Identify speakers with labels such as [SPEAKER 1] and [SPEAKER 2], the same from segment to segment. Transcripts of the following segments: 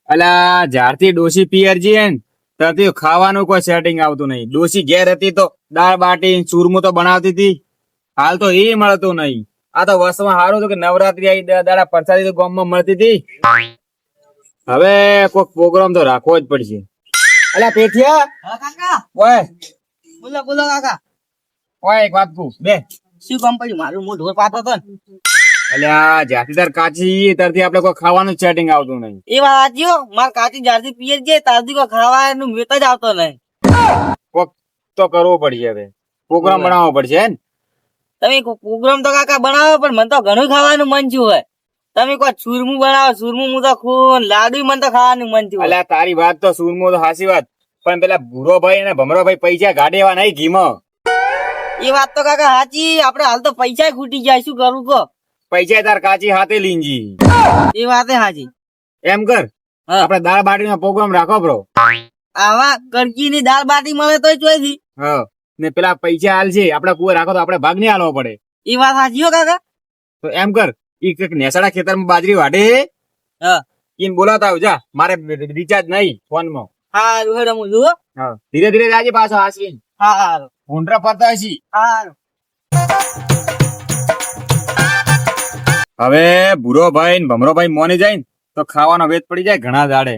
[SPEAKER 1] અલા જ્યારથી ડોશી પિયર જઈએ ને ત્યારથી ખાવાનું કોઈ સેટિંગ આવતું નહીં. ડોશી ઘેર હતી તો દાળ બાટી ચૂરમું તો બનાવતી હતી. હાલ તો એ મળતું નહીં. આ તો વર્ષમાં સારું હતું કે નવરાત્રી આવી દાડા પ્રસાદી તો ગામમાં મળતી હતી. હવે કોઈક પ્રોગ્રામ તો રાખવો જ પડશે. અલા પેઠિયા
[SPEAKER 2] હા કાકા,
[SPEAKER 1] ઓય
[SPEAKER 2] બોલો બોલો કાકા.
[SPEAKER 1] ઓય એક વાત કહું બે.
[SPEAKER 2] શું કામ પડ્યું? મારું મોં ઢોર પાતો હતો ને.
[SPEAKER 1] અલ્યા જ્યાંથી તાર કાચી ત્યારથી આપણે કોઈ ખાવાનું સેટિંગ આવતું નહીં.
[SPEAKER 2] એ વાત સાચી હો. માર કાચી જ્યારથી પિયર જાય ત્યારથી કોઈ ખાવાનું મેત જ આવતો નહીં.
[SPEAKER 1] કોક તો કરવો પડશે. હવે પ્રોગ્રામ બનાવવો પડશે હે ને.
[SPEAKER 2] તમે પ્રોગ્રામ તો કાકા બનાવો પણ મને તો ઘણું ખાવાનું મન થયું હોય. તમે કોઈ ચૂરમું બનાવો, ચૂરમું હું તો ખૂન લાડુ મને તો ખાવાનું મન થયું હોય.
[SPEAKER 1] અલ્યા તારી વાત તો સુરમો તો હાસી વાત, પણ પેલા ભૂરો ભાઈ અને ભમરો ભાઈ પૈસા ગાડે એવા નહીં ઘીમાં.
[SPEAKER 2] એ વાત તો કાકા સાચી. આપડે હાલ તો પૈસા ખૂટી જાય, શું કરું કહો?
[SPEAKER 1] પૈસા તાર કાચી હાથે લીંજી.
[SPEAKER 2] એ વાત સાચી.
[SPEAKER 1] એમ કર,
[SPEAKER 2] હા.
[SPEAKER 1] આપડે દાળ બાટી નો પ્રોગ્રામ રાખો બ્રો.
[SPEAKER 2] આવા કડકી ની દાળ બાટી મળે તો જોઈતી.
[SPEAKER 1] હા, ને પેલા પૈસા હાલ છે આપડે કુએ રાખો તો આપડે ભાગ નહીં હાલવો પડે.
[SPEAKER 2] એ વાત સાચી હો કાકા.
[SPEAKER 1] તો એમ કર, ઈ નેસાડા ખેતરમાં બાજરી વાઢે
[SPEAKER 2] હા
[SPEAKER 1] ઈને બોલાતા આવ જા. મારે રિચાર્જ નહીં ફોન માં.
[SPEAKER 2] હા હેડો હું જુઓ.
[SPEAKER 1] હા, ધીરે ધીરે જાજે પાછો હાસી.
[SPEAKER 2] હા હારું.
[SPEAKER 1] ઊંડરા ફરતા હશી.
[SPEAKER 2] હારું.
[SPEAKER 1] હવે ભૂરો ભાઈ ને ભમરો ભાઈ મોની જાય ને તો ખાવાનો વેત પડી જાય ઘણા દાડે.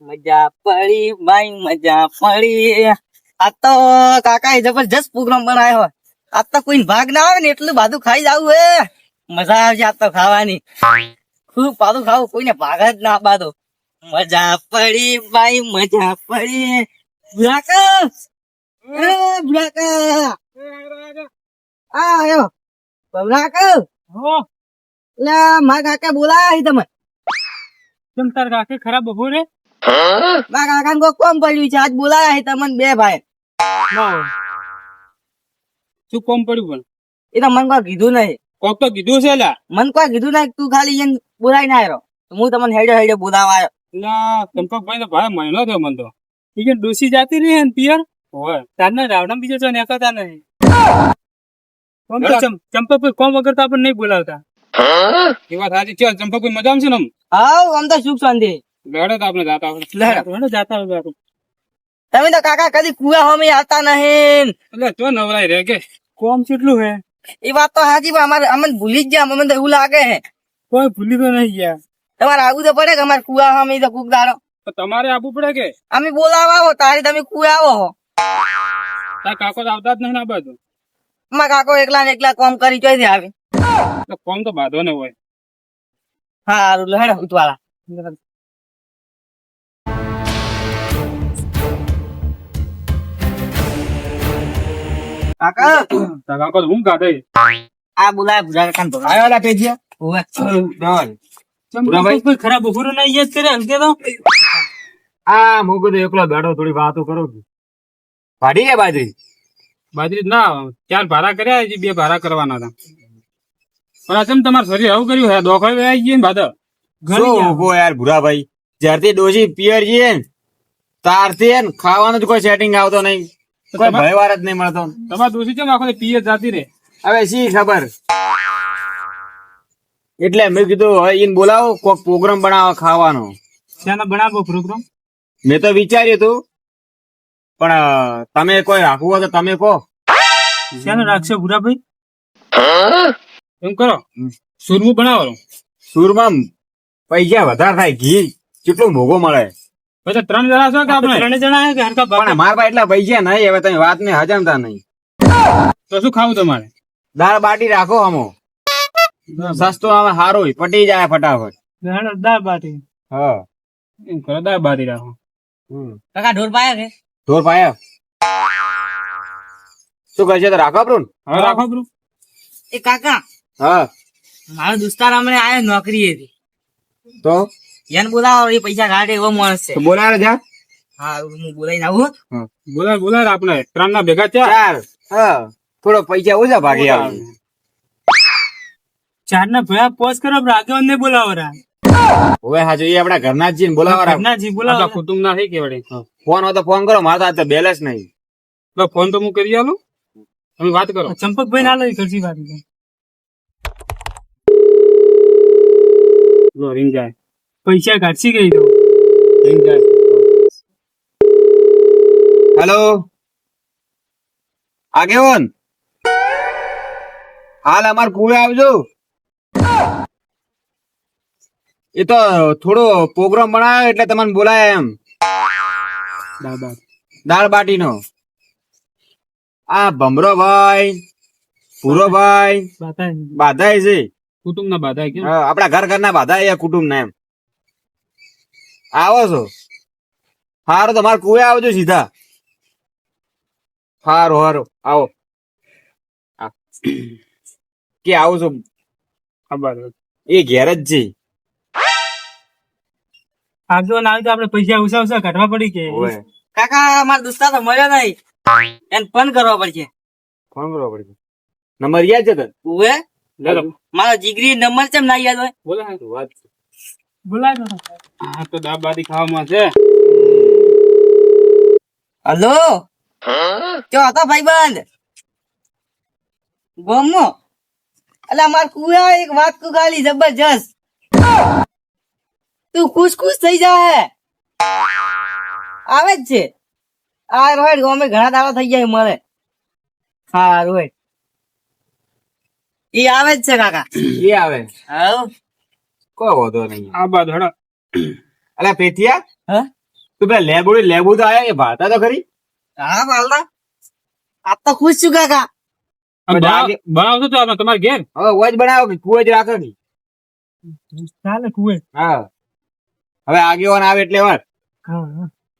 [SPEAKER 2] મજા પડી ભાઈ, મજા પડી. આ તો કાકા એ જબરજસ્ત પ્રોગ્રામ બનાવ્યો હોય. આ તો કોઈ ભાગ ના આવે ને એટલું બધું ખાઈ જવું હે. મજા આવશે આ તો ખાવાની. ખૂબ પાછું ખાવું, કોઈને ભાગ જ ના આપવા. મજા પડી ભાઈ, મજા પડી. બુરાકા, એ બુરાકા, આ આવ્યો બુરાકા. લે મારા કાકા બોલાયા તમે.
[SPEAKER 3] કેમ તાર કાકે ખરાબ બપોરે
[SPEAKER 2] મારા કાકા ને કોમ પડ્યું છે, આજ બોલાયા છે તમને બે ભાઈ.
[SPEAKER 3] શું કોમ પડ્યું? પણ
[SPEAKER 2] એ તો મને કોઈ કીધું નહીં.
[SPEAKER 3] કોક તો કીધું છે લા.
[SPEAKER 2] મને કોઈ કીધું નહીં. તું ખાલી એને બોલાઈ ના આવ્યો. હું તમને હેડે હેડે બોલાવા આવ્યો.
[SPEAKER 3] લા ચંપકભાઈ તો ભાઈ મહિનો થયો મને તો. ઈ કે ડોસી જાતી રહી ને પિયર હોય તારના રાવણા બીજો છો નેકાતા નહીં. કોમ તો ચંપકભાઈ કોમ વગર તો આપણને નહીં બોલાવતા. એ વાત સાચી. ચાલ ચંપકભાઈ મજામાં છે ને?
[SPEAKER 2] હા આમ તો સુખ શાંતિ.
[SPEAKER 3] લેડો તો આપણે જાતા હોય જાતા હોય.
[SPEAKER 2] તમે તો કાકા કદી કુવા હોમી આવતા નહીં.
[SPEAKER 3] એટલે તો નવરાય રે કે કોમ કેટલું હે.
[SPEAKER 2] એ વાત તો સાચી પણ અમારે અમને ભૂલી જ ગયા. અમને તો એવું લાગે હે
[SPEAKER 3] કોઈ ભૂલી તો નહીં ગયા.
[SPEAKER 2] તમારે આવું તો પડે કે અમારે કુવા હોમી તો કુક દાડો
[SPEAKER 3] તો તમારે આવવું પડે કે
[SPEAKER 2] અમે બોલાવા આવો તારે તમે કુવા આવો હો.
[SPEAKER 3] તાર કાકો તો આવતા જ નહીં ને આ બાજુ.
[SPEAKER 2] અમારા કાકો એકલા ને એકલા કોમ કરી ચોઈ આવે.
[SPEAKER 3] તો કોમ તો બાંધો ને હોય.
[SPEAKER 2] હારું હેડો ઉતવાળા. કાકા
[SPEAKER 3] તાર કાકો તો હું કાઢે.
[SPEAKER 2] આ બોલાય ભૂરા કાકા ને
[SPEAKER 1] આવ્યો અલા પેજીયા.
[SPEAKER 2] ઓવે.
[SPEAKER 1] ચાલ.
[SPEAKER 3] ચંપકભાઈ કોઈ ખરાબ બપોરે ના યાદ કરે હલકે તો.
[SPEAKER 1] આ મોગો તો એકલો બેઠો થોડી વાતો કરો. વાઢી જાય બાજરી.
[SPEAKER 3] બાજરી ના 4 ભારા કર્યા હજી 2 ભારા કરવાના હતા. પણ આ ચમ તમારે શરીર આવું કર્યું હે દોખાઈ આવી ગઈ ને ભાદર.
[SPEAKER 1] શું ઉભો યાર ભૂરા ભાઈ, જ્યારથી ડોશી પિયર જઈએ ને તારથી ને ખાવાનું જ કોઈ સેટિંગ આવતો નહીં. કોઈ ભયવાર જ નહીં મળતો.
[SPEAKER 3] તમારે દોષી છે આખો પિયર જાતી રે.
[SPEAKER 1] હવે શી ખબર. એટલે મેં કીધું હવે ઈને બોલાવો કોક પ્રોગ્રામ બનાવો ખાવાનો.
[SPEAKER 3] શાનો બનાવો પ્રોગ્રામ?
[SPEAKER 1] મેં તો વિચાર્યું હતું પણ તમે કોઈ રાખવું હોય તો તમે કહો.
[SPEAKER 3] શાનો રાખશો ભૂરાભાઈ? એમ કરો સુરમું બનાવો.
[SPEAKER 1] સુરમાં પૈસા વધારે થાય. ઘી કેટલું મોઘો મળે.
[SPEAKER 3] પછી 3 જણા છો કે આપણે 3 જણા હે કે હરકા
[SPEAKER 1] પણ મારા પાસે એટલા પૈસા નહીં. હવે તમે વાત ને હજમતા નહીં.
[SPEAKER 3] તો શું ખાવું તમારે?
[SPEAKER 1] દાળ બાટી રાખો આમો. સસ્તો આમાં સારું પટી જાય ફટાફટ.
[SPEAKER 3] દાળ બાટી.
[SPEAKER 1] હા
[SPEAKER 3] એમ કરો દાળ બાટી રાખો.
[SPEAKER 2] કાકા ઢોર પાયા કે
[SPEAKER 1] ઢોર પાયા શું કરશે તો રાખો આપણું.
[SPEAKER 3] હવે રાખો બ્રો.
[SPEAKER 2] એ કાકા
[SPEAKER 1] હા
[SPEAKER 2] મારો દોસ્તાર અમને આયો નોકરી હતી
[SPEAKER 1] તો
[SPEAKER 2] એને બોલાવો. એ પૈસા કાઢે એવો માણસ છે.
[SPEAKER 1] બોલાવે જા.
[SPEAKER 2] હા હું બોલાઈને આવું.
[SPEAKER 3] બોલાય આપણે 3 ના ભેગા 4.
[SPEAKER 1] ચાર. હા થોડો પૈસા ઓછા ભાગી આવે.
[SPEAKER 3] 4 ના ભેગા પોસ કરો આગળ ને બોલાવો રા.
[SPEAKER 1] હવે હાજો એ આપડા ઘરના જ બોલાવા.
[SPEAKER 3] ના જી બોલાવો કુટુંબ ના થઈ કેવડે.
[SPEAKER 1] ફોન હોય તો ફોન કરો. મારા તો બેલેન્સ નહીં.
[SPEAKER 3] ફોન તો હું કરી આલું તમે વાત કરો. ચંપકભાઈ ના લઈ કરશી વાત. લો રીંગ જાય. પૈસા ઘાટસી ગઈ તો
[SPEAKER 1] હેલો આગેવાન, હાલ અમાર કુવે આવજો. એ તો થોડો પ્રોગ્રામ બનાવ્યો એટલે તમને બોલાય એમ.
[SPEAKER 3] દાદા
[SPEAKER 1] દાળ બાટીનો. આ ભમરો ભાઈ, પૂરો ભાઈ
[SPEAKER 3] બાતા
[SPEAKER 1] બાધાય છે.
[SPEAKER 3] કુટુંબ ના બાધા કે
[SPEAKER 1] હા, આપડા ઘરના બાધાય કુટુંબ ના એમ. આવો છો? હારું, તમારે કુવે આવજો સીધા. હારું હારું આવો. હા. કે આવું છું
[SPEAKER 3] ખબર
[SPEAKER 1] એ ઘેર જ છે.
[SPEAKER 3] આગળ આવી તો આપડે પૈસા ઉસા ઉસા કાઢવા પડી કે
[SPEAKER 1] ઓવે.
[SPEAKER 2] કાકા મારા દોસ્તા તો મળ્યો નહીં, એને ફોન કરવા પડશે.
[SPEAKER 1] ફોન કરવો પડશે. નંબર યાદ છે તને?
[SPEAKER 2] ઉવે
[SPEAKER 3] લેલો
[SPEAKER 2] મારો જીગરી નંબર કેમ ના યાદ હોય?
[SPEAKER 1] વાત છે.
[SPEAKER 3] બોલાય આ તો દાબાદી ખાવામાં છે.
[SPEAKER 2] હલો ક્યો હતો ભાઈબંધ ગોમો? અલા માર કુયા એક વાત કો ગાલી જબરજસ્ત. તું ખુશ ખુશ થઈ જાય. આવે જ છે આ રોહિત ગોમે ઘણા દાડા થઈ જાય મળે. હા રોહિત ઈ આવે જ છે કાકા.
[SPEAKER 1] એ આવે
[SPEAKER 2] હાઉ
[SPEAKER 1] કોઈ વાંધો નહીં.
[SPEAKER 3] આ બાદ હડા
[SPEAKER 1] અલા પેથિયા,
[SPEAKER 2] હા
[SPEAKER 1] તું પેલા લેબુ તો આયા, એ ભાતા તો ખરી.
[SPEAKER 2] હા બાલદા આ તો ખુશ છું કાકા.
[SPEAKER 3] બનાવશો તો આપણે તમારે ઘેર
[SPEAKER 1] હવે વજ બનાવો કે કુવે જ રાખો કે?
[SPEAKER 3] ચાલે કુએ
[SPEAKER 1] હા, હવે આગેવાન આવે એટલે વાત.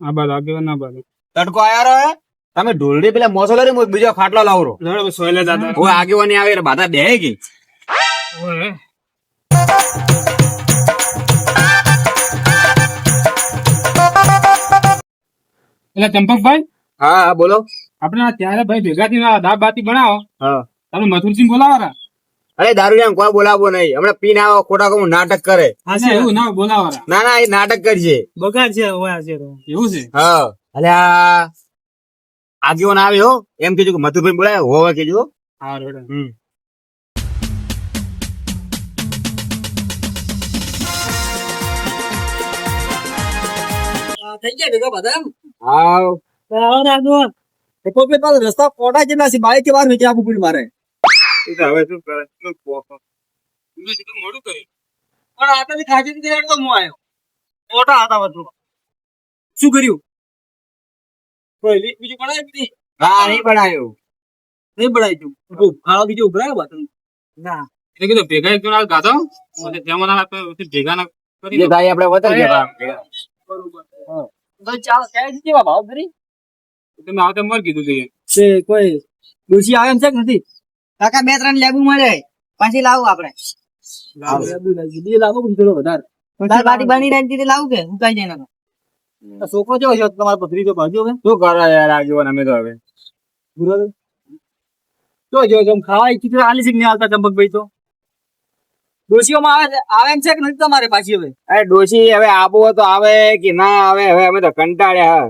[SPEAKER 3] આ બાદ આગળ ના બાદ
[SPEAKER 1] તડકો આયો રહ્યો. તમે ઢોલડી પેલા મોસલો રે બીજો ખાટલો લાવરો.
[SPEAKER 3] લડો સોયલે દાદા
[SPEAKER 1] હવે આગેવાની આવે એટલે બાધા દે કે?
[SPEAKER 3] ઓય એટલે ચંપકભાઈ
[SPEAKER 1] હા હા બોલો.
[SPEAKER 3] આપણે આ ત્યારે ભાઈ ભેગા થઈને આ દાળ બાતી બનાવો.
[SPEAKER 1] હા.
[SPEAKER 3] તમે મથુરસિંહ બોલાવાના?
[SPEAKER 1] અરે દારૂ કોઈ બોલાવો નહીં. હમણાં પીને આવો ખોટા કહું નાટક કરે.
[SPEAKER 3] હા છે એવું ના બોલાવાના.
[SPEAKER 1] ના ના, એ નાટક કરશે.
[SPEAKER 3] બગાડ છે હોય છે એવું છે.
[SPEAKER 1] હા, અલ્યા આગેવાન આવે હો, એમ કીધું કે મધુભાઈ બોલાય હોવા કીધું.
[SPEAKER 3] હા રેડો
[SPEAKER 1] હમ.
[SPEAKER 2] થઈ ગયા ભેગા બધા એમ?
[SPEAKER 1] હા,
[SPEAKER 2] રસ્તા પોટા જેટલા છે બાઈક કે બાર વેચી આપું પીડ મારે.
[SPEAKER 1] એ તો હવે શું કરે?
[SPEAKER 3] મોડું કર્યું
[SPEAKER 2] પણ આટલી ખાસી નથી હેડતો હું આવ્યો. પોટા હતા બધું. શું કર્યું? બીજું બનાવ્યું કે નહીં?
[SPEAKER 1] હા, નહીં બનાવ્યું.
[SPEAKER 2] નહીં બનાવ્યું. ખાવા બીજું ઉભરાય બધું. ના
[SPEAKER 3] એટલે કીધું ભેગા એક જણા ગાધો એટલે જેમાં ના ભેગા ના કરી
[SPEAKER 1] એ ભાઈ આપણે વતન ગયા.
[SPEAKER 2] તો ચાલ ક્યાં છે કેવા ભાવ કરી?
[SPEAKER 3] તમે આવતા મર કીધું છે
[SPEAKER 2] છે કોઈ ડોસી આવે એમ છે કે નથી? કાકા 2-3 લેબુ મળે પાછી લાવું આપણે. લાવો થોડો વધારે. દાળ બાટી બની રહી લાવું કે ઉકાઈ જાય ના? છોકરો કેવો છે તમારા પથરી તો ભાજો હવે
[SPEAKER 1] શું કરો યાર આગેવાન અમે તો હવે.
[SPEAKER 2] જો જો જમ ખાવા ઈચ્છી તો આલી સિંગ ને આવતા ચંપકભાઈ તો ડોસીઓમાં આવે એમ છે કે નથી તમારે પાછી હવે?
[SPEAKER 1] અરે ડોશી હવે આબો તો આવે કે ના આવે, હવે અમે તો કંટાળ્યા.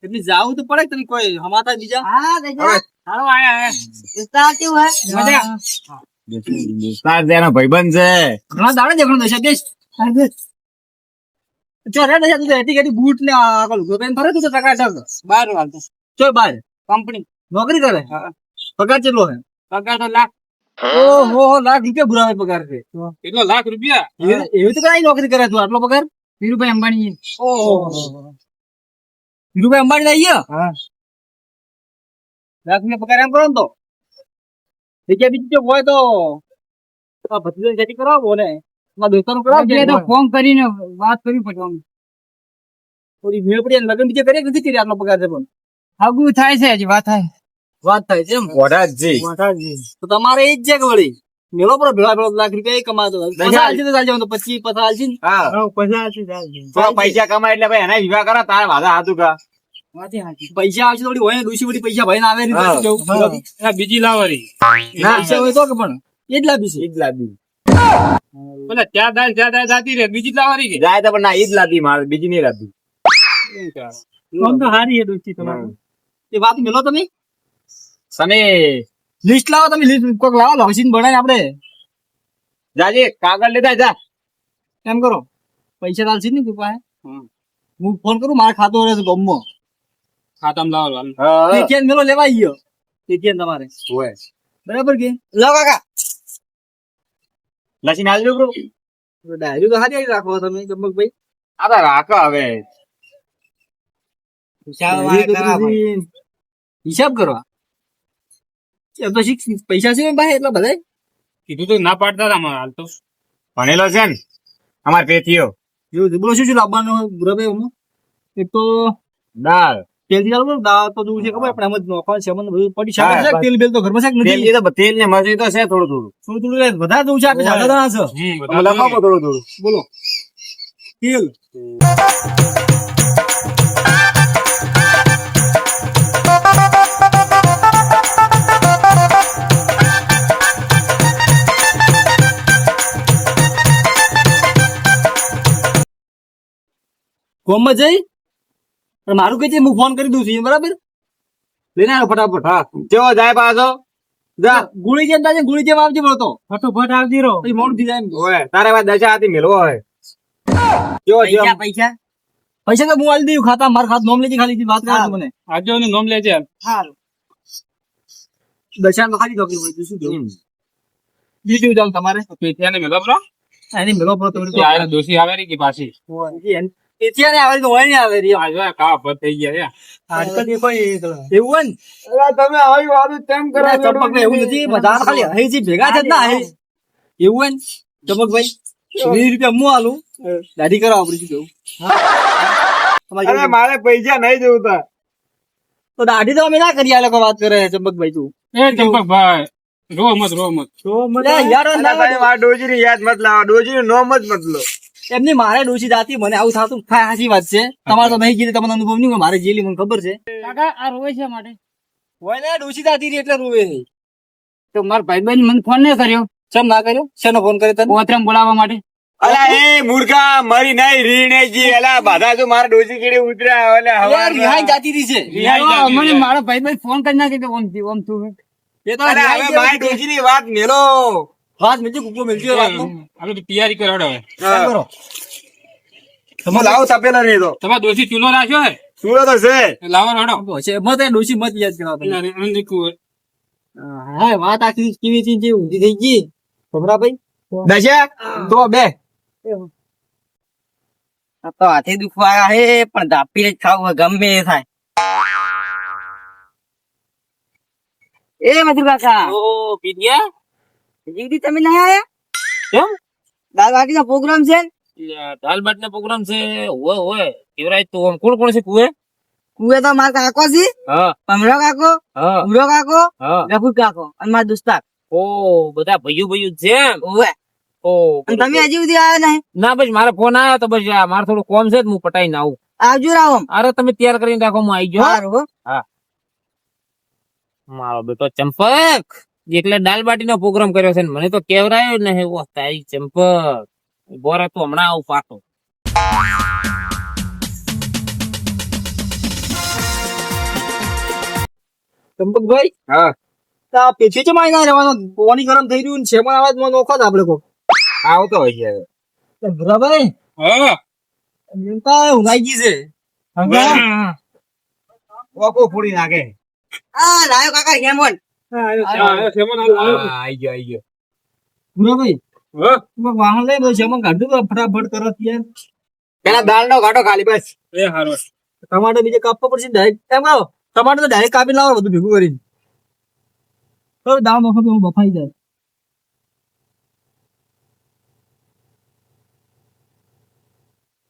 [SPEAKER 2] એટલે જાવું તો પડે તમે કોઈ હમાતા બીજા. હા દેખા
[SPEAKER 3] હાલો આયા
[SPEAKER 2] વિસ્તાર કેવું હે મજા?
[SPEAKER 1] વિસ્તાર તેનો ભાઈબંધ છે.
[SPEAKER 2] ઘણા દાડે જગણો દશા દેશ જો રે દશા તું એટી કેટી બૂટ ને આગળ ઉભો પેન ફરે તું તો ટકા ઢગ બહાર વાળતો ચો બહાર કંપની નોકરી કરે. પગાર કેટલો હે?
[SPEAKER 3] પગાર તો લાખ.
[SPEAKER 2] ઓહો લાખ રૂપિયા બુરાવે પગાર છે.
[SPEAKER 3] કેટલો લાખ રૂપિયા?
[SPEAKER 2] એવી તો કઈ નોકરી કરે તું આટલો પગાર? ધીરુભાઈ અંબાણી. ઓહો ધીરુભાઈ અંબાણી લઈ ગયો. હા લાખ રૂપિયા પગાર એમ કરો ને તો જગ્યા બીજી જો હોય તો ભત્રીજાની ખેતી કરાવો ને મારા દોસ્તાનું કરાવો. ફોન કરીને વાત કરવી પડે. થોડી મેળ પડી લગ્ન બીજે કરીએ નથી કરી આટલો પગાર છે પણ આગું થાય છે હજી વાત થાય છે એમ
[SPEAKER 1] વઢા જ છે.
[SPEAKER 2] તો તમારે એ જ છે કે વળી મેળો પર ભેળા લાખ રૂપિયા એ કમાતો ચાલશે તો ચાલશે તો 25 ચાલશે ને.
[SPEAKER 1] હા, થોડા પૈસા કમાય એટલે ભાઈ એના વિવાહ કરો તારે વાદા હાથું કા.
[SPEAKER 2] પૈસા આવશે થોડી હોય ને ડૂસી વળી પૈસા ભાઈ આવે
[SPEAKER 1] હા.
[SPEAKER 3] આ બીજી લાવરી
[SPEAKER 1] ના,
[SPEAKER 2] પૈસા હોય તો કે પણ એ જ લાવી છે.
[SPEAKER 1] ઈ જ લાદી
[SPEAKER 3] બોલે ત્યાં દાળ જાતી રે બીજી લાવરી કે
[SPEAKER 1] જાય તો પણ ના, ઈ જ લાદી મારે, બીજી નહીં લાદી.
[SPEAKER 3] ફોન તો હારી હે દોસ્તી
[SPEAKER 2] એ વાત મેલો તમે
[SPEAKER 1] સને
[SPEAKER 2] લિસ્ટ લાવો તમે લિસ્ટ કોક લાવો લખીને બનાવીને આપણે
[SPEAKER 1] જાજે કાગળ લેતા જા.
[SPEAKER 2] એમ કરો પૈસા ચાલશે ને તું પાસે
[SPEAKER 3] હમ.
[SPEAKER 2] હું ફોન કરું મારે ખાતો રહે ગમો
[SPEAKER 3] ખાતામાં લાવો હાલ.
[SPEAKER 2] એટીએમ મેલો લેવાઈ ગયો એટીએમ તમારે
[SPEAKER 1] હોય
[SPEAKER 2] બરાબર કે લો કાકા
[SPEAKER 1] લસીને આવજો બ્રો.
[SPEAKER 2] ડાયરી તો હારી રાખો તમે ચંપકભાઈ
[SPEAKER 1] આ તો રાખો હવે.
[SPEAKER 2] હિસાબ કરવા એમ તો પૈસા છે ભાઈ એટલા બધા
[SPEAKER 3] કીધું તો ના પાડતા હતા અમારે હાલ તો.
[SPEAKER 1] ભણેલો છે ને અમાર પેથીઓ.
[SPEAKER 2] એવું છે બોલો શું શું લાવવાનું બરાબર એક તો
[SPEAKER 1] દાળ
[SPEAKER 2] તેલ થી ચાલુ દાળ તો દૂર છે ખબર આપણે એમ જ નોખવાનું છે બધું પડી શાક છે તેલ બેલ તો ઘરમાં છે કે
[SPEAKER 1] તેલ
[SPEAKER 2] નથી
[SPEAKER 1] તો તેલ ને મજૂરી તો છે થોડું થોડું.
[SPEAKER 2] થોડું થોડું લે વધારે દઉં છે આપણે જાડા દાણા છે
[SPEAKER 1] તમે લખાવો થોડું થોડું.
[SPEAKER 2] બોલો તેલ કોમમાં જઈ અને મારું કઈ છે હું ફોન કરી દઉં છું બરાબર લઈને આવ્યો ફટાફટ
[SPEAKER 1] હા કેવો જાય પાછો જા.
[SPEAKER 2] ગુળી જેમ થાય ગુળી જેમ આવજે બોલતો
[SPEAKER 3] ફટોફટ આવતી રહો.
[SPEAKER 2] પછી મોડું થઈ જાય એમ.
[SPEAKER 1] ઓય તારે વાત દશા હતી મેલવો હોય કેવો છે આમ?
[SPEAKER 2] પૈસા પૈસા તો હું આલી દઉં ખાતા મારા ખાત નોમ લેજે ખાલી વાત કરા મને
[SPEAKER 3] આજે એનું નામ લેજે હાલ.
[SPEAKER 2] સારું દશાન તો ખાલી ડોક્ટર હોય શું કેવું
[SPEAKER 1] હમ.
[SPEAKER 2] બીજું જાવ તમારે
[SPEAKER 3] પેથિયાને મેલો બ્રો.
[SPEAKER 2] એની મેલો પર તો
[SPEAKER 3] યાર દોશી આવે રી કે પાછી.
[SPEAKER 2] એથી આવે તો હોય ને આવે રી
[SPEAKER 3] આ જો કા ભત થઈ ગયા યાર.
[SPEAKER 2] આજકાલ એ કોઈ એવું હોય ને
[SPEAKER 1] અલા, તમે આવી વાતો કેમ કરો છો?
[SPEAKER 2] ચંપકભાઈ એવું નથી બધા ખાલી હૈજી ભેગા છે જ ના હૈ એવું હોય ને ચંપકભાઈ 20 રૂપિયા હું આલું દાઢી કરાવો આપણે શું કેવું તમારે
[SPEAKER 1] અરે મારે પૈસા નહીં જોતા.
[SPEAKER 2] તો દાઢી તો અમે ના કરી આ લોકો વાત કરે ચંપકભાઈ તું
[SPEAKER 3] એ ચંપકભાઈ રો મત રો મત.
[SPEAKER 2] યાર
[SPEAKER 1] અલા, તમે મારા ડોશીની યાદ મત લાવો. ડોશીનું નામ જ મત લો.
[SPEAKER 2] એમની મારે ડોસી જાતી મને આવું થતું સાચી વાત છે તમારે તો નહીં કીધું તમને અનુભવ નહીં હોય, મારે જેલી મને ખબર છે
[SPEAKER 3] કાકા આ રોવે છે માટે.
[SPEAKER 2] હોય ને ડોસી જાતી રહી એટલે રોવે નહીં
[SPEAKER 3] તો મારા ભાઈબંધ મને ફોન નહીં કર્યો.
[SPEAKER 2] ચમ ના કર્યો શેનો ફોન કરે તને
[SPEAKER 3] ઓતરમ બોલાવવા માટે.
[SPEAKER 1] અલા એ મૂર્ખા મરી નહીં રીણેજી. અલા બધા જો મારા ડોશી કેડી ઉતર્યા અલા
[SPEAKER 2] યાર રિહાઈ જાતી રહી છે
[SPEAKER 3] મને મારો ભાઈબંધ ફોન કરી નાખી તો ઓમ તું.
[SPEAKER 2] એ તો
[SPEAKER 1] અરે
[SPEAKER 2] રિહાઈ
[SPEAKER 1] હવે મારી ડોશીની વાત મેલો.
[SPEAKER 2] વાત મિલજો કુકલો મિલજો એ વાતનો
[SPEAKER 3] આપણે તો તૈયારી કરો હવે.
[SPEAKER 2] કેમ કરો
[SPEAKER 1] તમે લાવો તપેલા નહીં તો
[SPEAKER 3] તમારા દોશી ચૂલો રાખ્યો હે
[SPEAKER 1] સુરો તો છે.
[SPEAKER 3] લાવો રડો.
[SPEAKER 2] છે મત એ ડોસી મત યાદ કરવા તમે
[SPEAKER 3] નીકળું.
[SPEAKER 2] હા વાત આખી કેવી હતી જે ઊંધી થઈ ગઈ ખબરા ભાઈ
[SPEAKER 1] દશા તો બે
[SPEAKER 2] આ તો હાથે દુખવા આવ્યા હે પણ ધાપીને જ ખાવું હોય, ગમે એ થાય એ મધુર કાકા
[SPEAKER 3] ઓ પીડિયા
[SPEAKER 2] જીગડી તમે ના આયા
[SPEAKER 3] કેમ?
[SPEAKER 2] દાલ બાટી નો પ્રોગ્રામ છે ને?
[SPEAKER 3] દાલ બાટ નો પ્રોગ્રામ છે. હોય હોય કેવરાય તો આમ કોણ કોણ છે કુએ?
[SPEAKER 2] કુએ તો મારા કાકો છે
[SPEAKER 3] હા
[SPEAKER 2] પમરો કાકો
[SPEAKER 3] હા
[SPEAKER 2] ઉરો કાકો
[SPEAKER 3] હા.
[SPEAKER 2] રઘુ કાકો અને મારા દોસ્તાર
[SPEAKER 3] ઓ બધા ભાઈઓ છે એમ?
[SPEAKER 2] ઓવે
[SPEAKER 3] ઓ
[SPEAKER 2] અને તમે હજી સુધી આવ્યા નહીં
[SPEAKER 3] ના બસ મારે ફોન આવ્યો તો બસ આ મારે થોડું કોમ છે તો હું પટાઈને આવું.
[SPEAKER 2] આવજો રામ
[SPEAKER 3] અરે તમે તૈયાર કરીને રાખો હું આવી ગયો.
[SPEAKER 2] સારું હો.
[SPEAKER 3] મારો બેટો ચંપક એટલે દાલ બાટી નો પ્રોગ્રામ કર્યો છે ને મને તો કેવરાયો ને ઓ તારી ચંપક બોરા તો હમણાં આવું પાછો.
[SPEAKER 2] ચંપકભાઈ
[SPEAKER 1] હા
[SPEAKER 2] આ પેછી છે મારી ના રહેવાનો પાણી ગરમ થઈ રહ્યું ને છે પણ આવાજ માં નોખો જ આપણે કો
[SPEAKER 1] આવતો હોય છે
[SPEAKER 2] બરાબર
[SPEAKER 3] હા
[SPEAKER 2] એમ તો ઉનાઈ ગઈ છે
[SPEAKER 1] ઓકો ફોડી નાખે.
[SPEAKER 2] આ લાયો કાકા હેમન
[SPEAKER 1] આઈ ગયો.
[SPEAKER 2] બરાબર
[SPEAKER 3] હા
[SPEAKER 2] તમે વાહન લઈ દો હેમન કાઢું તો ફટાફટ કરો યાર
[SPEAKER 1] પેલા દાળ નો ઘાટો ખાલી બસ.
[SPEAKER 3] એ હારો
[SPEAKER 2] ટમાટર બીજે કાપવા પડશે ડાયરેક્ટ એમ કહો ટમાટર તો ડાયરેક્ટ કાપી લાવો બધું ભેગું કરીને તો દાળ મખો તો બફાઈ જાય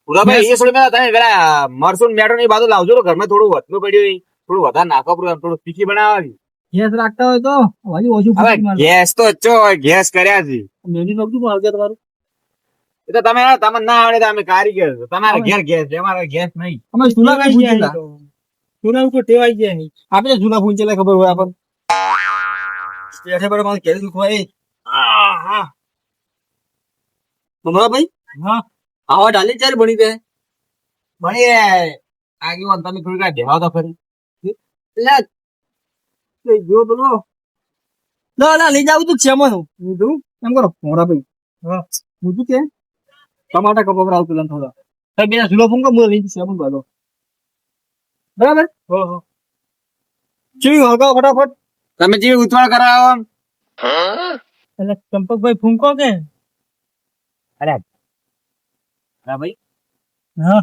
[SPEAKER 1] પુરાભાઈ એ થોડી તમે પેલા મરસું મેટો ની બાજુ લાવજો તો ઘરમાં થોડું વધનું પડ્યું. થોડું વધારે નાખો થોડું તીખી બનાવવાની.
[SPEAKER 2] ગેસ રાખતા હોય તો હજુ ઓછું
[SPEAKER 1] હવે
[SPEAKER 2] ફૂટી મારે
[SPEAKER 1] ગેસ તો ચો ગેસ કર્યા છે.
[SPEAKER 2] મેની નોકરી પણ આવશે તમારું
[SPEAKER 1] એ તો તમે તમને ના આવડે તો અમે કારીગર છો. તમારે ઘેર ગેસ છે અમારે ગેસ નહીં.
[SPEAKER 2] અમે ચૂલા કઈ ફૂંચેલા ચૂલા ઉપર ટેવાઈ ગયા નહીં આપણે તો ચૂલા ફૂંચેલા ખબર હોય આપણને બેઠે બેઠે મારે કેરી દુખવા એ ભાઈ
[SPEAKER 3] હા
[SPEAKER 2] આવા ડાલી ચાર બની જાય
[SPEAKER 1] ભણી આગેવાન તમે થોડી કાંઈ દેવા તો ખરી.
[SPEAKER 2] જો તો ના ના લઈ જાવ તું છે મને લીધું એમ કરો મોરા ભાઈ હા લીધું કે ટમાટા કપવડાવ પેલા થોડા સાહેબ બીજા સુલો ફૂંકો મું લઈ જશે આપણ બાલો બરાબર
[SPEAKER 3] હો હો
[SPEAKER 2] ચીવી હળગાવ ફટાફટ
[SPEAKER 1] તમે જેવી ઉતવાળ કરાવો
[SPEAKER 3] એટલે ચંપકભાઈ ફૂંકો કે
[SPEAKER 1] હા ભાઈ
[SPEAKER 3] હા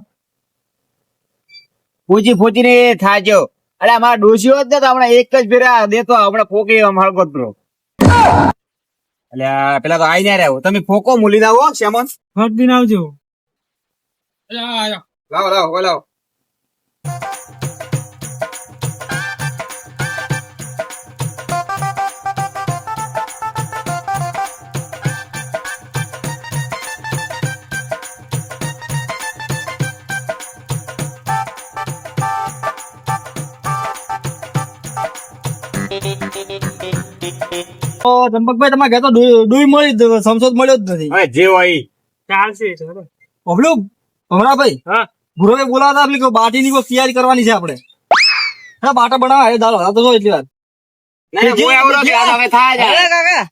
[SPEAKER 1] ફૂચી ને થાજો. અરે અમારા ડોશી હોત ને તો હમણાં એક જ ફેરા દેતો હમણાં ફોકી હળગોત બ્રો. એટલે પેલા તો આઈ ના રહ્યો તમે ફોકો મૂલી ના હો શ્યામન.
[SPEAKER 3] ફટ દિન આવજો.
[SPEAKER 1] લાવો લાવો.
[SPEAKER 2] ચંપકભાઈ તમારે ઘેર તો ડૂઈ મળી સમસોદ મળ્યો જ નથી
[SPEAKER 1] હવે જે હોય ઈ.
[SPEAKER 3] ચાલશે ચલો.
[SPEAKER 2] ઓબલું ભમરાભાઈ
[SPEAKER 3] હા
[SPEAKER 2] ભૂરોભાઈ બોલાવતા આપલી બાટીની કોઈ તૈયારી કરવાની છે આપણે હા બાટા બનાવવા એ દાડો હા તો જો એટલી વાર
[SPEAKER 1] નહીં, હું એવડો જ યાદ હવે થાય જાય.
[SPEAKER 2] અરે કાકા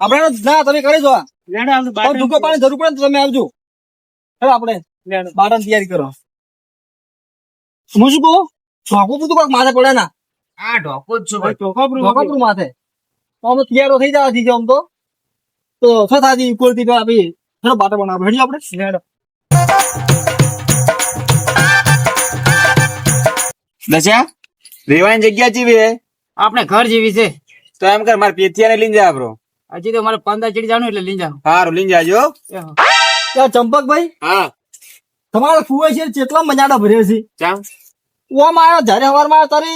[SPEAKER 2] આપણે ના તમે કરી દો
[SPEAKER 3] લેડો આમ તો
[SPEAKER 2] પણ ટૂંકો પાણી જરૂર પડે ને તો તમે આવજો હવે આપણે
[SPEAKER 3] લેડો.
[SPEAKER 2] બાટાની તૈયારી કરો હું શું કહું ચોખ્ખું બધું કોઈક માથે પડે ના
[SPEAKER 1] આ ઢોકો જ છું ભાઈ.
[SPEAKER 2] ચોખ્ખું માથે તો અમે તૈયારો થઈ જવા દીધો આમ તો છતાથી કુલતી તો આપી ચલો બાટા બનાવો હેડી આપણે
[SPEAKER 3] લેડો.
[SPEAKER 1] દશા રેવાની જગ્યા જેવી હે આપણે ઘર જેવી છે તો એમ કર મારે પેથિયા ને લઈને જા બ્રો. હજી તો મારે 15 ચડી જવાનું એટલે લઈને જાવ. સારું લઈને જાજો.
[SPEAKER 2] ત્યાં ચંપકભાઈ
[SPEAKER 1] હા
[SPEAKER 2] તમારા ફુવા છે કેટલા મજાડા ભર્યો છે
[SPEAKER 1] ચાલ.
[SPEAKER 2] ઓમ આવ્યો જયારે સવારમાં આવ્યો તારે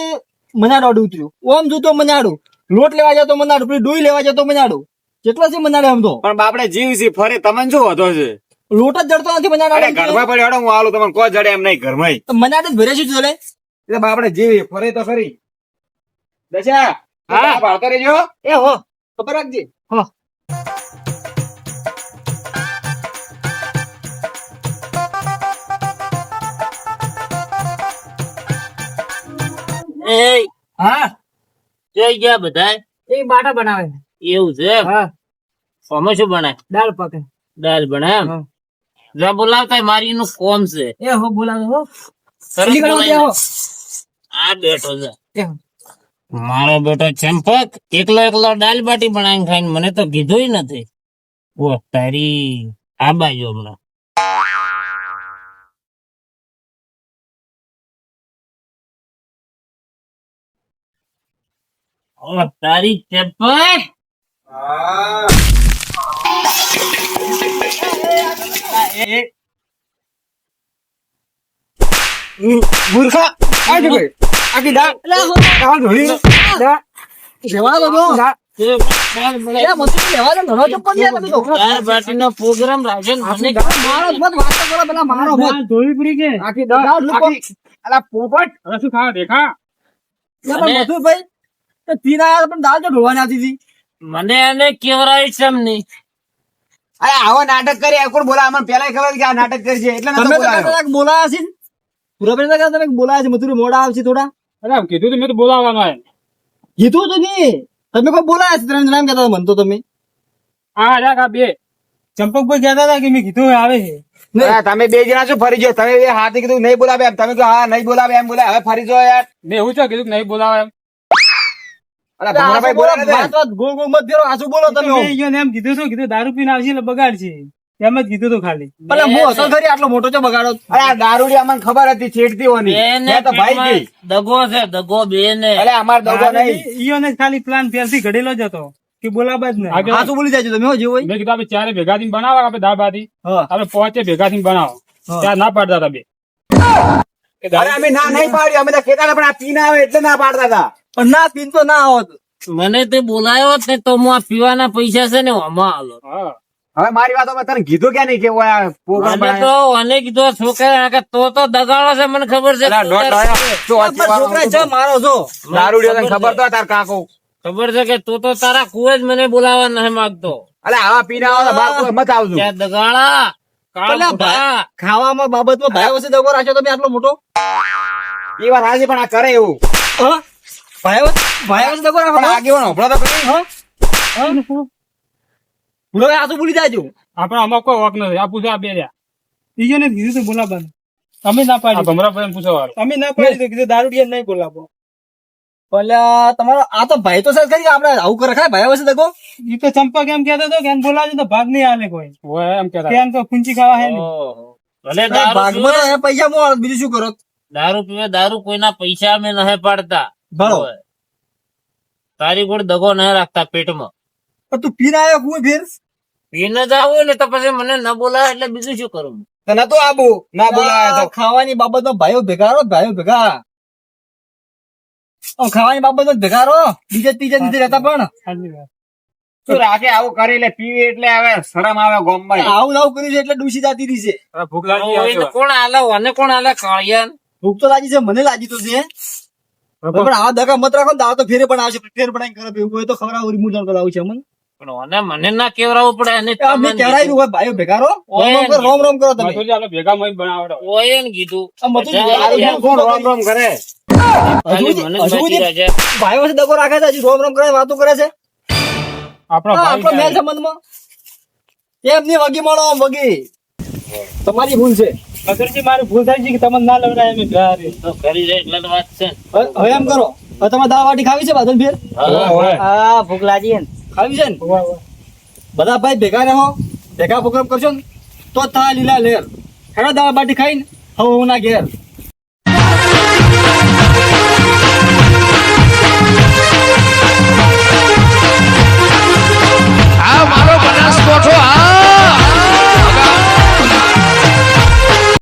[SPEAKER 2] મજાડો અડું ઉતર્યું ઓમ જોતો મજાડું લોટ લેવા જતો મજાડું પેલી ડોઈ લેવા જતો મજાડું કેટલા છે મજાડે આમ તો
[SPEAKER 1] પણ બાપડે જીવ છે ફરે તમને શું હતો છે
[SPEAKER 2] લોટ જ જડતો નથી
[SPEAKER 1] અરે
[SPEAKER 2] મજાડો
[SPEAKER 1] ઘરમાં પડ્યો હેડો હું આલું તમને કોઈ જડે એમ નહીં ઘરમાં
[SPEAKER 2] મજાડે જ ભરે છે જોડે
[SPEAKER 1] એટલે બાપડે જીવી ફરે તો ખરી. દશા હા ભાવતો રહેજો.
[SPEAKER 2] એ હો ખબર રાખજે હો
[SPEAKER 4] એ
[SPEAKER 2] હા
[SPEAKER 4] જોઈ ગયા બધા
[SPEAKER 2] એ બાટા બનાવે
[SPEAKER 4] એવું છે
[SPEAKER 2] હા
[SPEAKER 4] આમાં શું બનાય
[SPEAKER 2] દાળ પાકે
[SPEAKER 4] દાળ બનાય એમ
[SPEAKER 2] હા.
[SPEAKER 4] જા બોલાવતા મારી નું કોમ છે
[SPEAKER 2] એ હો બોલાવે હો
[SPEAKER 4] સરસ
[SPEAKER 2] જલ્દી કરો
[SPEAKER 4] બોલાય.
[SPEAKER 2] ત્યાં હો
[SPEAKER 4] આ બેઠો છે
[SPEAKER 2] એ હો.
[SPEAKER 4] મારો બેટો ચંપક એકલો દાળ બાટી બનાવીને ખાઈને મને તો કીધું નથી ઓ તારી આ બાજુ હમણાં ઓ તારી ચંપક
[SPEAKER 1] મૂર્ખા આ જો ભાઈ આખી દાળ દાળ ધોળી દાળ
[SPEAKER 2] જવા દો તો. એ મસ્ત લેવા દો ઘણો ચપ્પલ લે તમે તો
[SPEAKER 4] દાળ બાટીનો પ્રોગ્રામ રાખજો ને મને
[SPEAKER 2] મારો મત વાત તો કરો પેલા મારો મત
[SPEAKER 3] ધોવી પડી કે
[SPEAKER 1] આખી દાળ આખી અલા પોપટ
[SPEAKER 3] હવે શું ખાવા દેખા
[SPEAKER 2] પણ મથુરભાઈ તો તીન આયા પણ દાળ તો ઢોવાની આવતી હતી
[SPEAKER 4] મને એને કેવરાય છે એમ નહીં
[SPEAKER 1] અરે આવો નાટક કરી કોણ બોલા અમને પેલા ખબર કે આ નાટક કરશે એટલે નતો
[SPEAKER 2] તમે તો
[SPEAKER 1] બોલાયો.
[SPEAKER 2] કદાચ બોલાયા છે ને? પૂરાભાઈ તો કદાચ તમે બોલાયા છે મથુર મોડા આવશે થોડા
[SPEAKER 3] અરે આમ કીધું તો મેં તો બોલાવવાનો હે.
[SPEAKER 2] કીધું તો નહીં તમે કોઈ બોલાયા છે ત્રણ જણા એમ કહેતા હતા મને તો તમે
[SPEAKER 3] હા રાખ આ બે ચંપકભાઈ કહેતા હતા કે મેં કીધું હવે આવે છે
[SPEAKER 1] અરે તમે બે જણા શું ફરી ગયો તમે બે હાથે કીધું નહીં બોલાવે એમ તમે કહો હા નહીં બોલાવે એમ બોલે હવે ફરી જો યાર.
[SPEAKER 3] મેં એવું ચો કીધું કે નહીં બોલાવે એમ
[SPEAKER 1] અલા ભમરાભાઈ બોલાવે ને.
[SPEAKER 2] વાત વાત ગોળ ગોળ મત ફેરો આછું બોલો તમે
[SPEAKER 3] મેં ઈયોને એમ કીધું હતું કીધું દારૂ પીને આવશે એટલે બગાડશે એમ જ કીધું હતું ખાલી
[SPEAKER 2] ભલે હું અસર કરી આટલો મોટો છે બગાડો
[SPEAKER 1] અરે આ દારૂડી અમને ખબર હતી છેડતી હોની
[SPEAKER 4] બેને
[SPEAKER 1] મેં તો ભાઈ કી
[SPEAKER 4] દગો છે દગો બેને
[SPEAKER 1] અરે અમાર દગો નહીં
[SPEAKER 3] ઈયોને જ ખાલી પ્લાન પહેલથી ઘડેલો જ હતો કે બોલાવા જ નહીં
[SPEAKER 2] આછું બોલી જાય છે તમે હો જે હોય
[SPEAKER 3] મેં કીધું આપણે ચારે ભેગા થઈને બનાવો આપણે દાળ બાટી
[SPEAKER 2] હા
[SPEAKER 3] આપણે પહોંચે ભેગા થઈને બનાવો
[SPEAKER 2] હા.
[SPEAKER 3] ત્યાં ના પાડતા હતા બે
[SPEAKER 1] અરે અમે ના નહીં પાડ્યું અમે તો કહેતા હતા પણ આ પીને આવે એટલે ના પાડતા હતા.
[SPEAKER 2] પણ ના પીન તો ના આવત
[SPEAKER 4] મને તે બોલાયો જ ને તો હું આ પીવાના પૈસા છે ને આમાં આલો
[SPEAKER 3] હા
[SPEAKER 1] હવે મારી વાતો મેં તને કીધું કે નહીં કે ઓય આ program
[SPEAKER 4] મને
[SPEAKER 1] બનાવ્યો?
[SPEAKER 4] તો અને કીધું છોકરા કે તો દગાડો છે મને ખબર છે
[SPEAKER 1] અલા દોઢ લાયા. શું વાંચી
[SPEAKER 2] છોકરા છે
[SPEAKER 1] વાળો?
[SPEAKER 2] મારો છો
[SPEAKER 1] દારૂડિયો તને ખબર તો તાર કાકો
[SPEAKER 4] ખબર છે કે તું તો તારા કુએ જ મને બોલાવા નથી માંગતો
[SPEAKER 1] અલે આવા પીને આવો તો બાર કોઈ મત આવજો.
[SPEAKER 4] ત્યાં દગાડા કાળ
[SPEAKER 2] પેલા
[SPEAKER 4] બુઢા.
[SPEAKER 2] ખાવામાં બાબતમાં ભાઈ વચ્ચે દગો રાખ્યો તમે આટલો મોટો
[SPEAKER 1] એ વાત હાચી પણ આ કરે એવું
[SPEAKER 2] હા? ભાઈ વચ્ચે દગો રાખો
[SPEAKER 1] પણ આગેવાનો હભળો તો ખરી.
[SPEAKER 2] હા? ભૂલો આ તો ભૂલી જાજો.
[SPEAKER 3] આપણે આમાં કોઈ વોક નથી. આ પૂછો આ બે રહ્યા. બીજો ને કીધું તો બોલાવવાનું. તમે ના પાડી. ભમરાભાઈ પૂછો વાળો. અમે ના પાડી તો કીધું દારૂડિયા નહીં બોલાવો.
[SPEAKER 2] પેલા તમારો આ તો ભાઈ તો સર કરી આપણે આવું કરે ખરા ભાઈ વસે દગો.
[SPEAKER 3] એ તો ચંપક એમ કહેતો હતો કે એને બોલાવજો તો ભાગ નહીં આલે કોઈ. ઓય એમ કહેતા. કેમ તો પૂંચી ખાવા હે ને.
[SPEAKER 4] ભલે દારૂ
[SPEAKER 2] ભાગમાં તો એ પૈસા મોળ બીજું શું કરો?
[SPEAKER 4] દારૂ પીવે દારૂ કોઈના પૈસા અમે નહીં પાડતા.
[SPEAKER 2] બરોબર.
[SPEAKER 4] ઓય. તારી ગોળ દગો નહીં રાખતા પેટમાં.
[SPEAKER 2] પણ તું પીને આવ્યો હું ફેર
[SPEAKER 4] પીને જ આવું ને તો પછી મને ન બોલાવે એટલે બીજું શું કરું?
[SPEAKER 1] તને તો આબુ ના બોલાયા તો
[SPEAKER 2] ખાવાની બાબતમાં ભાઈઓ ભેગા રહો ભાઈઓ ભેગા. ખાવાની બાબતમાં ભેગા રહો બીજે ત્રીજે દીધે રહેતા પણ
[SPEAKER 3] સાચી વાત.
[SPEAKER 1] તું રાખે આવું કરી લે પીવી એટલે હવે શરમ આવે ગોમમાં.
[SPEAKER 2] આવું આવું કર્યું છે એટલે ડૂસી જાતી રહી છે.
[SPEAKER 3] હવે ભૂખ લાગી
[SPEAKER 4] ઓય તો
[SPEAKER 3] આવે.
[SPEAKER 4] કોણ આલે અને કોણ આલે કાળિયાન?
[SPEAKER 2] ભૂખ તો લાગી છે મને લાગી તો છે પણ આ દગા મત રાખો ને તો આ તો ફેરે પણ આવશે ફેર બનાવી કરે એવું હોય તો ખબર રિમૂવ કરાવું છે અમને
[SPEAKER 4] પણ મને ના કેવરાવું પડે એને
[SPEAKER 2] અમે
[SPEAKER 4] તમને
[SPEAKER 2] કહેવાયું હોય ભાઈઓ ભેગા રહો
[SPEAKER 4] ઓય
[SPEAKER 2] રોમ રોમ કરો તમે
[SPEAKER 3] મથુરજી આપણે ભેગા મળી બનાવડો.
[SPEAKER 4] ઓય ને કીધું
[SPEAKER 2] આ મથુર
[SPEAKER 4] બધા
[SPEAKER 2] કોણ રોમ
[SPEAKER 1] રોમ કરે
[SPEAKER 4] ખાલી મને જ બાકી રહે છે.
[SPEAKER 2] ભાઈઓ સાથે દગો રાખે છે હજી રોમ રોમ કરે વાતો કરે છે
[SPEAKER 3] આપણો
[SPEAKER 2] હા, આપણો મેલ
[SPEAKER 3] ભાઈ
[SPEAKER 2] સંબંધમાં એમની વગી મળો આમ વગી તમારી ભૂલ છે
[SPEAKER 3] મથુરજી મારી ભૂલ થઈ છે કે તમને ના લવડાય એમ ઘરે.
[SPEAKER 4] તો કરી જાય એટલે તો વાત છે ને.
[SPEAKER 2] હવે એમ કરો હવે તમારે દાળ વાટી ખાવી છે બાદલ ફેર
[SPEAKER 4] હા.
[SPEAKER 2] હા ભૂખ લાગી ને ખાવી છે ને
[SPEAKER 3] ઓય, ઓય.
[SPEAKER 2] બધા ભાઈ ભેગા રહો ભેગા પ્રોગ્રામ કરશો ને તો થાય લીલા લેર હેડા દાળ બાટી ખાઈને હવે હું ના ઘેર